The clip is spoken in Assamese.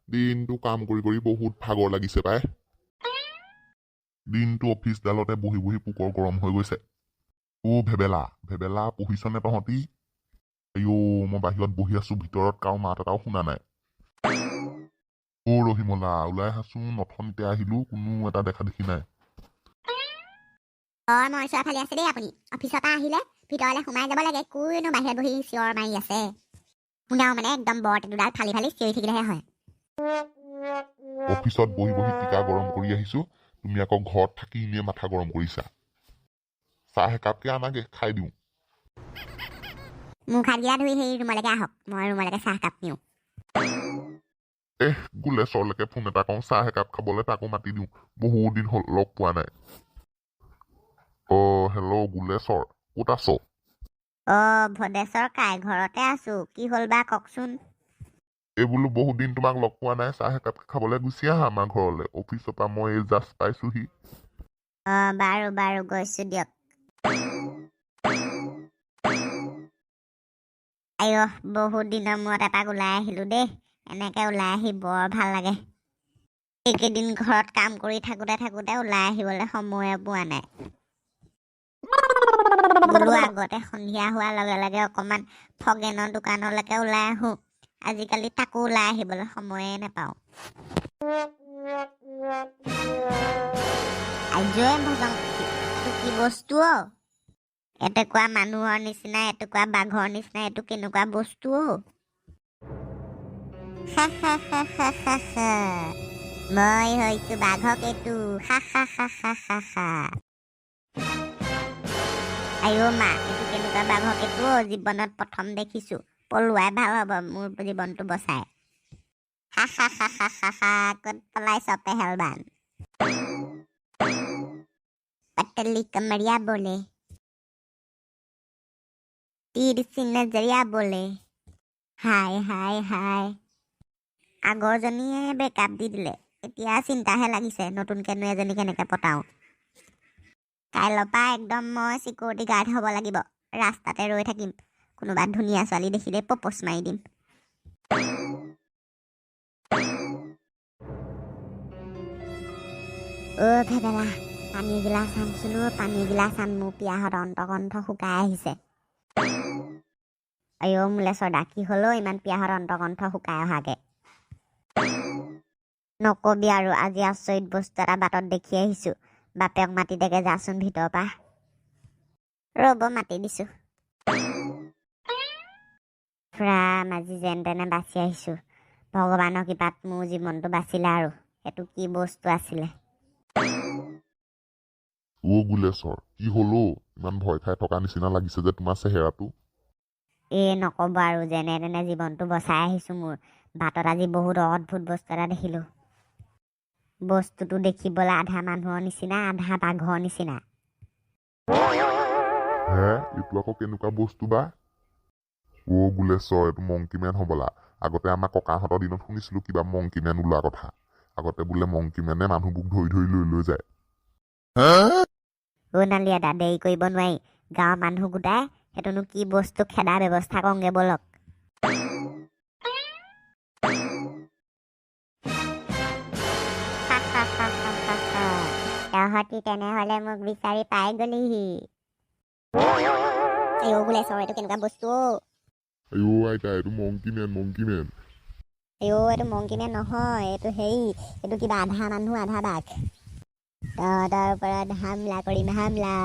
দিনটো কাম কৰি কৰি বহুত ভাগৰ লাগিছে পাই। দিনটো অফিচডালতে বহি বহি পুকৰ গৰম হৈ গৈছে। ভেবেলা ভেবেলা পঢ়িছনে তহঁতি? মই বাহিৰত বহি আছো, ভিতৰত কাৰো মাত এটাও শুনা নাই। ৰহিমলা ওলাই আহাচোন, অথনিতে আহিলো, কোনো এটা দেখা দেখি নাই। মই ওচৰৰ ফালে আছে দেই। আপুনি অফিচৰ পৰা আহিলে ভিতৰলৈ সোমাই যাব লাগে। কোনোনো বাহিৰত বহি চিঞৰ মাৰি আছে। শুনাও মানে একদম বৰ দুডাল ফালি ফালি চিঞৰি থাকিলেহে হয়। অফিচত বহি বহি টিকা গৰম কৰি আহিছো, তুমি আকৌ ঘৰত থাকি এনেই মাথা গৰম কৰিছা। চাহ একাপকে আনাগে, খাই দিওঁ। মুখ হাত গিলা ধুই সেই ৰুমলৈকে আহক, মই ৰুমলৈকে চাহ কাপ নিওঁ। গুলেশ্বৰলৈকে ফোন এটা কওঁ, চাহ একাপ খাবলৈ তাকো মাতি দিওঁ। বহুত দিন হ'ল লগ পোৱা নাই। হেল্ল' গুলেশ্বৰ, ক'ত আছ? ভদেশ্বৰ কাই, ঘৰতে আছো। কি হ'ল বা কওকচোন। বোলো বহুত দিন তোমাক লগ পোৱা নাই, চাহ একাপ খাবলৈ গুচি আহা আমাৰ ঘৰলৈ। অফিচৰ পৰা মই জাষ্ট পাইছোহি। বাৰু বাৰু গৈছো দিয়ক। বহুত দিনৰ মূৰত এপাক ওলাই আহিলো দেই। এনেকে ওলাই আহি বৰ ভাল লাগে। এইকেইদিন ঘৰত কাম কৰি থাকোতে থাকোতে ওলাই আহিবলৈ সময়ে পোৱা নাই। বোলো আগতে সন্ধিয়া হোৱাৰ লগে লগে অকমান ফগেনৰ দোকানলৈকে ওলাই আহো। আজিকালি তাকো ওলাই আহিবলৈ সময়ে নাপাওঁ। কি বস্তু? এটুকুৰা মানুহৰ নিচিনা, এটুকুৰা বাঘৰ নিচিনা, এইটো কেনেকুৱা বস্তু? মই হৈছো বাঘক এইটো। মা, এইটো কেনেকুৱা বাঘক এইটো? জীৱনত প্ৰথম দেখিছো। পলোৱাই ভাল হ'ব মোৰ জীৱনটো বচাই। ক'ত পলাইছ পেহেলবান? पतली कमरिया बोले, তিৰছি নজৰিয়া बोले, হাই হাই হাই। আগৰজনীয়ে বেকআপ দি দিলে, এতিয়া চিন্তাহে লাগিছে নতুনকেনো এজনী কেনেকে পতাও। কাইলৈৰ পৰা একদম মই চিকিউৰিটি গাৰ্ড হ'ব লাগিব। ৰাস্তাতে ৰৈ থাকিম, কোনোবা ধুনীয়া ছোৱালী দেখিলে প্ৰপ'জ মাৰি দিম। ভেবেলা, পানী গিলাচ আনচোন। পানী গিলাচ আন, মোৰ পিয়াহত অন্তকণ্ঠ শুকাই আহিছে। মোলে চদা কি হলেও ইমান পিয়াহত অন্তকণ্ঠ শুকাই অহাকে নকবি আৰু। আজি আচৰিত বস্তু এটা বাটত দেখি আহিছো। বাপেক মাতি দেগে যাচোন ভিতৰৰ পৰা। ৰ'ব মাতি দিছো। আজি যেন তেনে বাচি আহিছো। ভগৱানৰ কৃপাত মোৰ জীৱনটো বাচিলে আৰু। সেইটো কি বস্তু আছিলে? গুলেশ্বৰ, কি হলো? ইমান ভয় খাই থকা নিচিনা লাগিছে যে তোমাৰ চেহেৰাটো। নকব আৰু, যেনে তেনে জীৱনটো বচাই আহিছো। মোৰ বাটত আজি বহুত অদ্ভুত বস্তু এটা দেখিলো। বস্তুটো দেখিবলৈ আধা মানুহৰ নিচিনা, আধা বাঘৰ নিচিনা। এইটো আকৌ কেনেকুৱা বস্তু বা? গুলেশ্বৰ, এইটো মংকিমেন হবলা। আগতে আমাৰ ককাহঁতৰ দিনত শুনিছিলো কিবা মংকিমেন ওলোৱা কথা। আগতে বোলে মংকিমেনে মানুহবোৰক ধৰি ধৰি লৈ লৈ যায়। নালিয়া দা, দেৰি কৰিব নোৱাৰি। গাঁৱৰ মানুহ গোটাই সেইটোনো কি বস্তু খেদাৰ ব্যৱস্থা কৰোঁগে বলক। তহঁতি তেনেহলে মোক বিচাৰি পাই গলিহি। গুলেশ্বৰ, এইটো কেনেকুৱা বস্তু? আইতা, এইটো মংকিমেন। এইটো মংকিমেন নহয়, এইটো এইটো কিবা আধা মানুহ আধা বাঘ। তহঁতৰ ওপৰত হামলা কৰিম, হামলা।